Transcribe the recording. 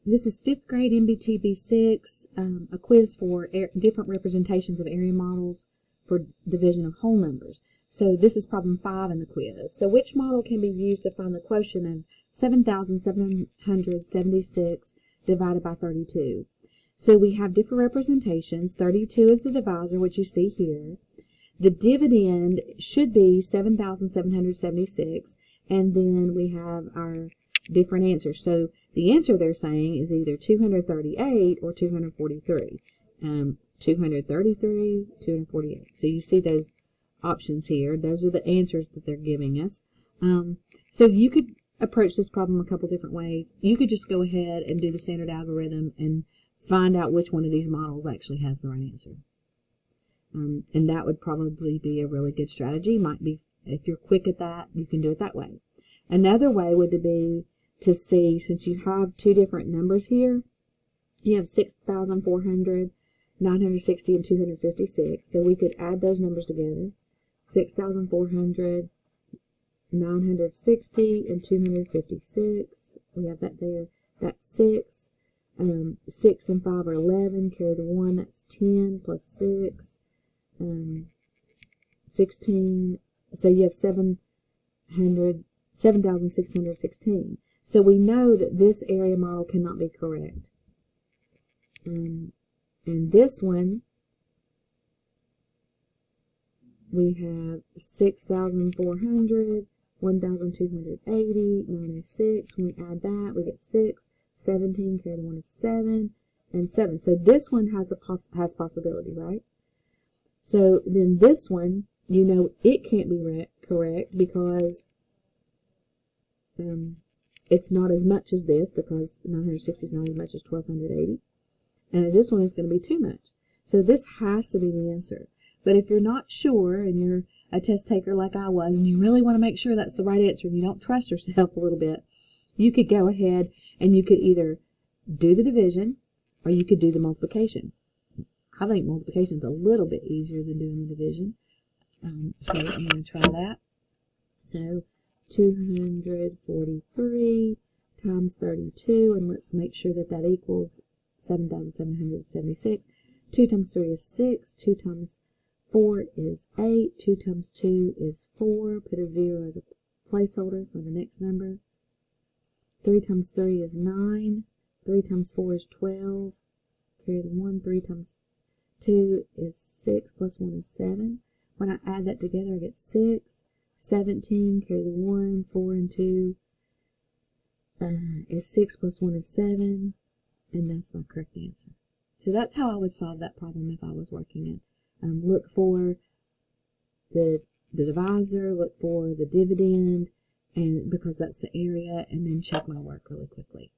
This is 5th grade NBT.B.6, a quiz for different representations of area models for division of whole numbers. So this is problem 5 in the quiz. So which model can be used to find the quotient of 7,776 divided by 32? So we have different representations. 32 is the divisor, which you see here. The dividend should be 7,776, and then we have our different answers. So the answer they're saying is either 238 or 243. 233, 248. So you see those options here. Those are the answers that they're giving us. So you could approach this problem a couple different ways. You could just go ahead and do the standard algorithm and find out which one of these models actually has the right answer. And that would probably be a really good strategy. Might be, if you're quick at that, you can do it that way. Another way would be to see, since you have two different numbers here, you have 6,400, 960, and 256. So we could add those numbers together. 6,400, 960, and 256. We have that there. That's 6. 6 and 5 are 11. Carry the 1. That's 10 plus 6. 16. So you have 7,616. So we know that this area model cannot be correct. And this one, we have 6,400, 1,280, 96. When we add that, we get 6. 17, carry the 1 is 7, and 7. So this one has possibility, right? So then this one, you know, it can't be correct because it's not as much as this, because 960 is not as much as 1,280. And this one is going to be too much. So this has to be the answer. But if you're not sure, and you're a test taker like I was, and you really want to make sure that's the right answer, and you don't trust yourself a little bit, you could go ahead and you could either do the division or you could do the multiplication. I think multiplication is a little bit easier than doing the division. So I'm going to try that. So 243 times 32, and let's make sure that that equals 7,776. 2 times 3 is 6. 2 times 4 is 8. 2 times 2 is 4. Put a 0 as a placeholder for the next number. 3 times 3 is 9. 3 times 4 is 12. Carry the 1. 3 times 2 is 6 plus 1 is 7. When I add that together, I get 6. 17, carry the 1. 4 and 2 is 6 plus 1 is 7. And that's my correct answer. So that's how I would solve that problem if I was working it. Look for the divisor, look for the dividend, and because that's the area, and then check my work really quickly.